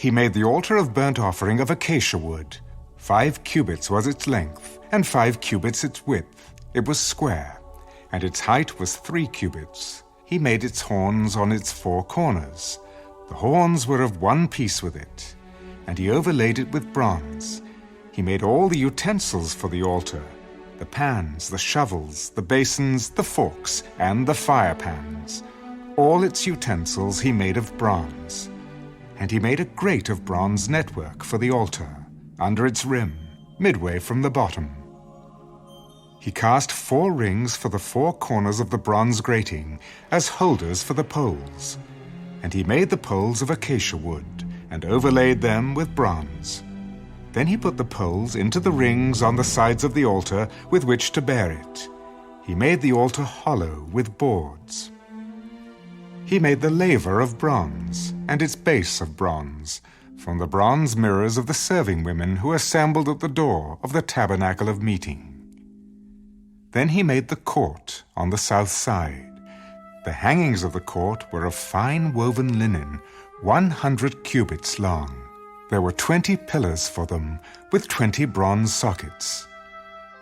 he made the altar of burnt offering of acacia wood. 5 cubits was its length, and 5 cubits its width. It was square, and its height was 3 cubits. He made its horns on its 4 corners. The horns were of one piece with it, and he overlaid it with bronze. He made all the utensils for the altar, the pans, the shovels, the basins, the forks, and the fire pans. All its utensils he made of bronze. And he made a grate of bronze network for the altar, under its rim, midway from the bottom. He cast 4 rings for the 4 corners of the bronze grating as holders for the poles. And he made the poles of acacia wood, and overlaid them with bronze. Then he put the poles into the rings on the sides of the altar with which to bear it. He made the altar hollow with boards. He made the laver of bronze, and its base of bronze, from the bronze mirrors of the serving women who assembled at the door of the tabernacle of meeting. Then he made the court on the south side. The hangings of the court were of fine woven linen, 100 cubits long. There were 20 pillars for them, with 20 bronze sockets.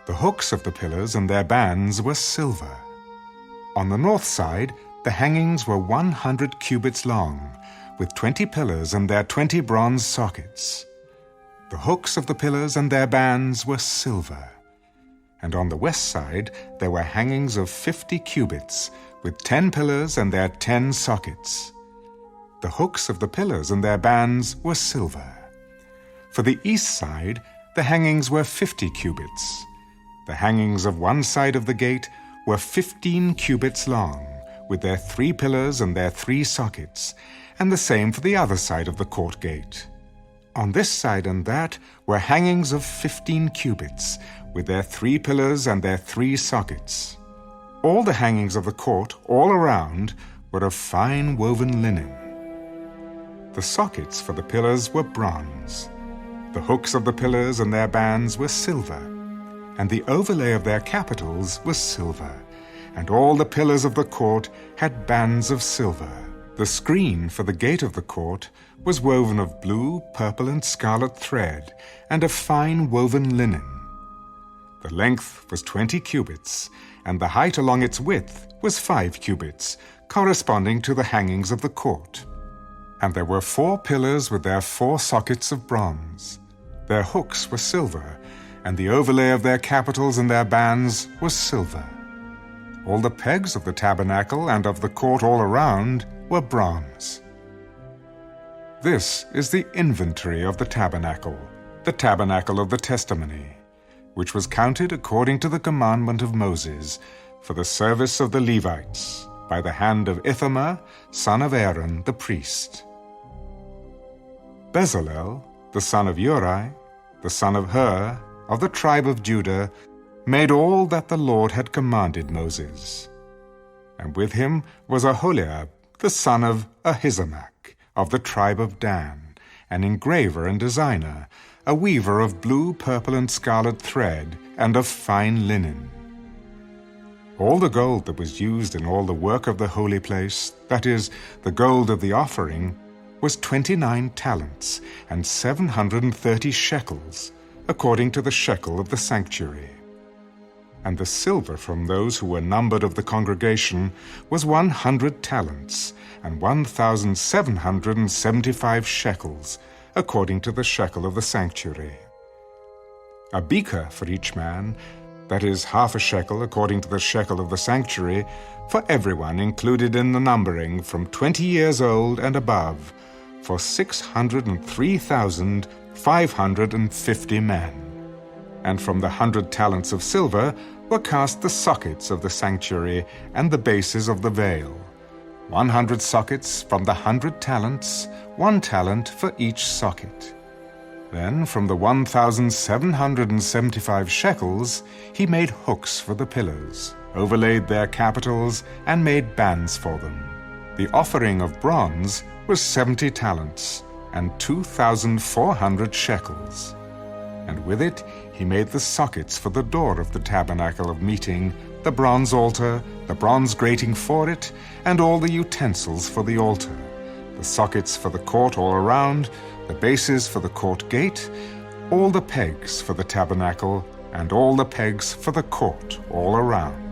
The hooks of the pillars and their bands were silver. On the north side, the hangings were 100 cubits long, with 20 pillars and their 20 bronze sockets. The hooks of the pillars and their bands were silver. And on the west side there were hangings of 50 cubits, with 10 pillars and their 10 sockets. The hooks of the pillars and their bands were silver. For the east side the hangings were 50 cubits. The hangings of one side of the gate were 15 cubits long, with their 3 pillars and their 3 sockets, and the same for the other side of the court gate. On this side and that were hangings of 15 cubits, with their 3 pillars and their 3 sockets. All the hangings of the court, all around, were of fine woven linen. The sockets for the pillars were bronze. The hooks of the pillars and their bands were silver, and the overlay of their capitals was silver, and all the pillars of the court had bands of silver. The screen for the gate of the court was woven of blue, purple, and scarlet thread, and of fine woven linen. The length was 20 cubits, and the height along its width was 5 cubits, corresponding to the hangings of the court. And there were 4 pillars with their 4 sockets of bronze. Their hooks were silver, and the overlay of their capitals and their bands was silver. All the pegs of the tabernacle and of the court all around were bronze. This is the inventory of the tabernacle of the testimony, which was counted according to the commandment of Moses, for the service of the Levites, by the hand of Ithamar, son of Aaron, the priest. Bezalel, the son of Uri, the son of Hur, of the tribe of Judah, made all that the Lord had commanded Moses. And with him was Aholiab, the son of Ahisamach, of the tribe of Dan, an engraver and designer, a weaver of blue, purple, and scarlet thread, and of fine linen. All the gold that was used in all the work of the holy place, that is, the gold of the offering, was 29 talents, and 730 shekels, according to the shekel of the sanctuary. And the silver from those who were numbered of the congregation was 100 talents, and 1,775 shekels, according to the shekel of the sanctuary. A beaker for each man, that is, half a shekel according to the shekel of the sanctuary, for everyone included in the numbering from 20 years old and above, for 603,550 men. And from the 100 talents of silver were cast the sockets of the sanctuary and the bases of the veil. 100 sockets from the 100 talents, 1 talent for each socket. Then from the 1,775 shekels he made hooks for the pillars, overlaid their capitals, and made bands for them. The offering of bronze was 70 talents, and 2,400 shekels. And with it he made the sockets for the door of the tabernacle of meeting, the bronze altar, the bronze grating for it, and all the utensils for the altar, the sockets for the court all around, the bases for the court gate, all the pegs for the tabernacle, and all the pegs for the court all around.